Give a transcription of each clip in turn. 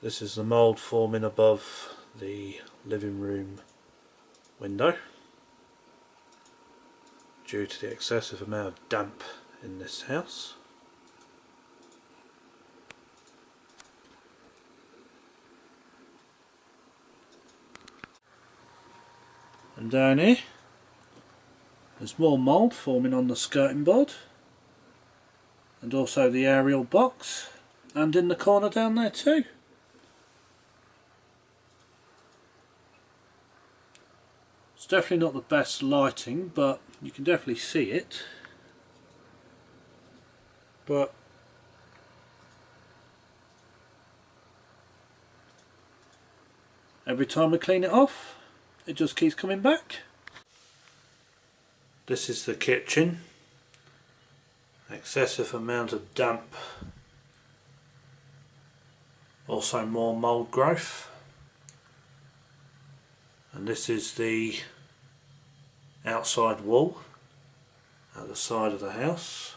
This is the mould forming above the living room window due to the excessive amount of damp in this house. And down here there's more mould forming on the skirting board and also the aerial box and in the corner down there too. It's definitely not the best lighting, but you can definitely see it. But every time we clean it off, it just keeps coming back. This is the kitchen. Excessive amount of damp. Also more mould growth. And this is the outside wall at the side of the house.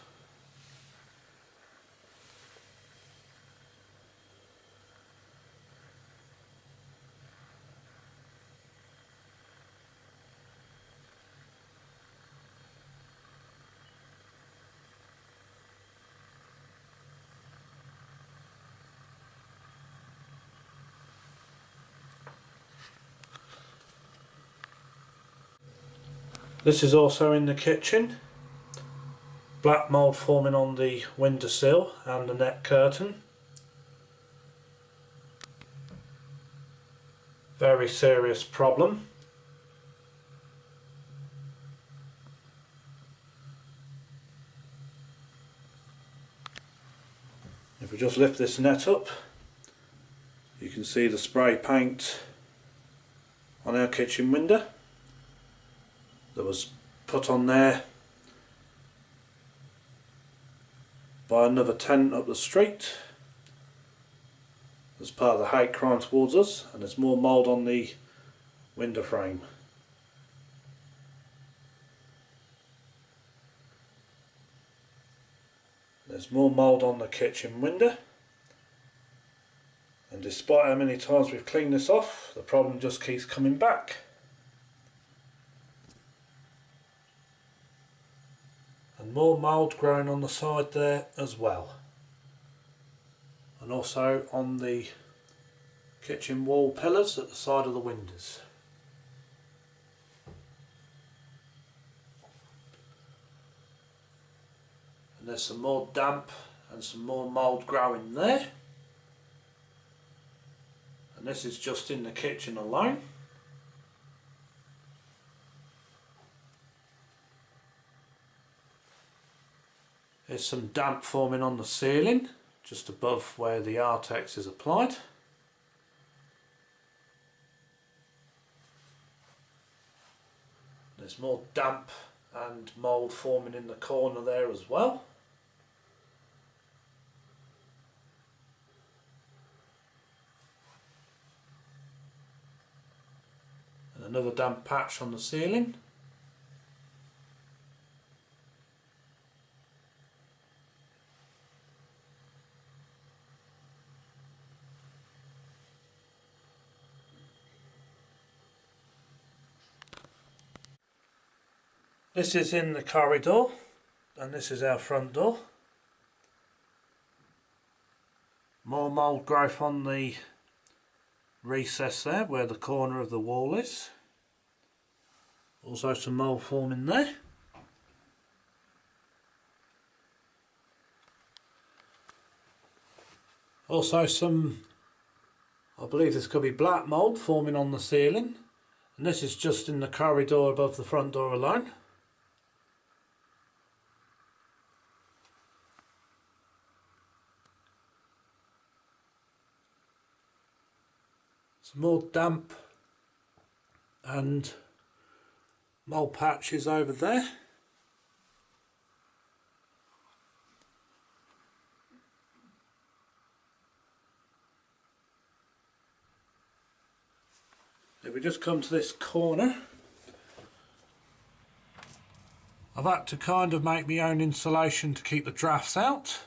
This is also in the kitchen. Black mould forming on the windowsill and the net curtain. Very serious problem. If we just lift this net up, you can see the spray paint on our kitchen window that was put on there by another tenant up the street as part of the hate crime towards us, and there's more mould on the window frame. There's more mould on the kitchen window, and despite how many times we've cleaned this off, the problem just keeps coming back. And more mould growing on the side there as well, and also on the kitchen wall pillars at the side of the windows. And there's some more damp and some more mould growing there, and this is just in the kitchen alone. There's some damp forming on the ceiling just above where the Artex is applied. There's more damp and mould forming in the corner there as well. And another damp patch on the ceiling. This is in the corridor, and this is our front door. More mould growth on the recess there where the corner of the wall is. Also some mould forming there. Also some, I believe this could be black mould forming on the ceiling, and this is just in the corridor above the front door alone. Some more damp and mould patches over there. If we just come to this corner, I've had to kind of make my own insulation to keep the drafts out,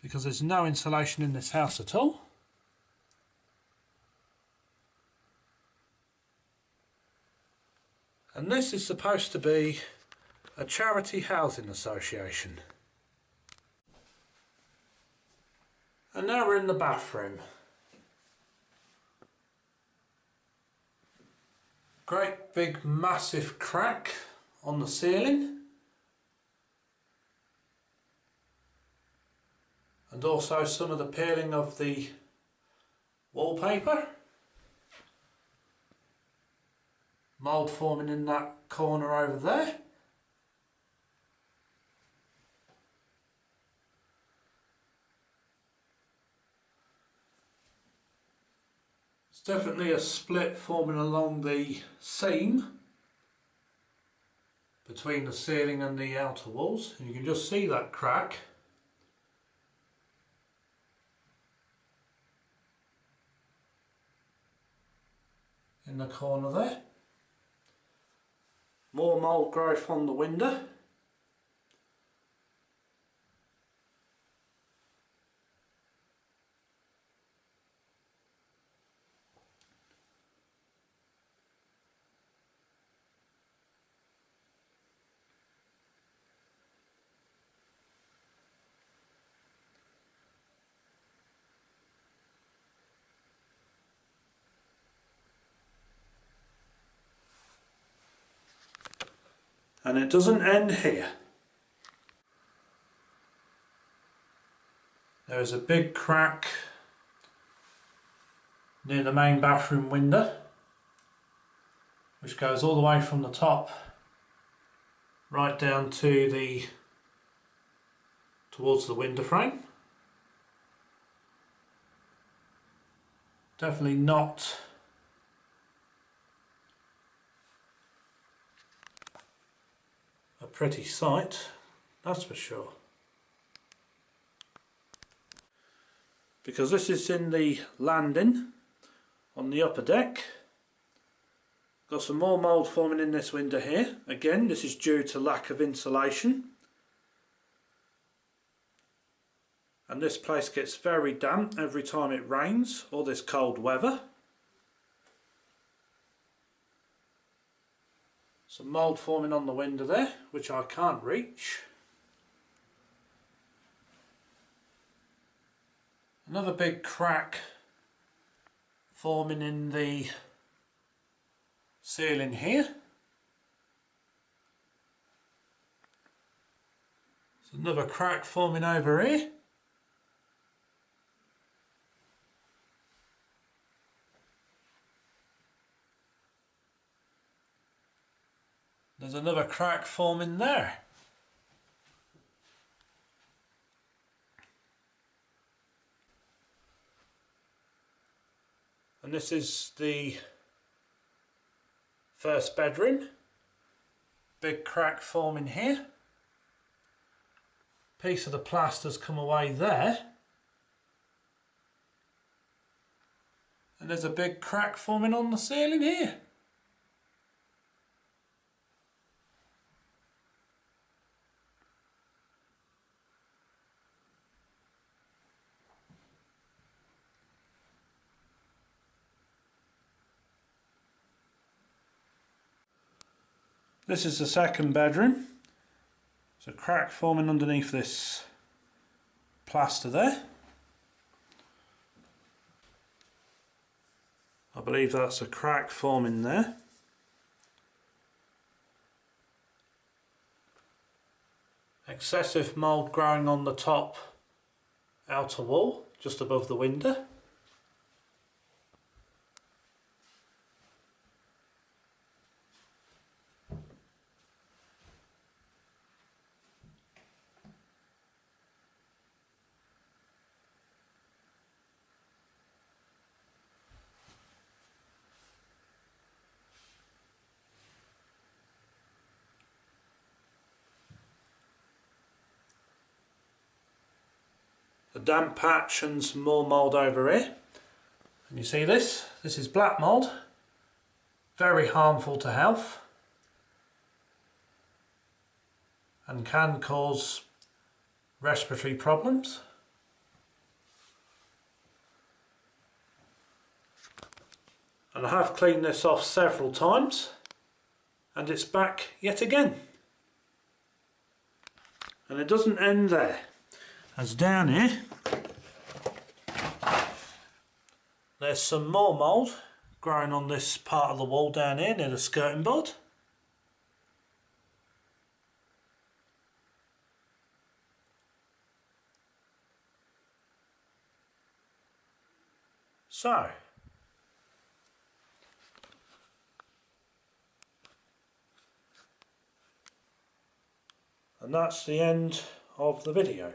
because there's no insulation in this house at all. And this is supposed to be a charity housing association. And now we're in the bathroom. Great big massive crack on the ceiling. And also some of the peeling of the wallpaper. Mould forming in that corner over there. It's definitely a split forming along the seam between the ceiling and the outer walls. And you can just see that crack. In the corner there. More mould growth on the window. And it doesn't end here. There is a big crack near the main bathroom window, which goes all the way from the top right down to towards the window frame. Definitely not a pretty sight, that's for sure. Because this is in the landing on the upper deck. Got some more mould forming in this window here. Again, this is due to lack of insulation. And this place gets very damp every time it rains or this cold weather. Some mould forming on the window there, which I can't reach. Another big crack forming in the ceiling here. There's another crack forming over here. There's another crack forming there. And this is the first bedroom. Big crack forming here. Piece of the plaster's come away there. And there's a big crack forming on the ceiling here. This is the second bedroom. There's a crack forming underneath this plaster there. I believe that's a crack forming there. Excessive mould growing on the top outer wall, just above the window. A damp patch and some more mould over here. And you see this? This is black mould. Very harmful to health. And can cause respiratory problems. And I have cleaned this off several times. And it's back yet again. And it doesn't end there. As down here, there's some more mould growing on this part of the wall down here near the skirting board. So, and that's the end of the video.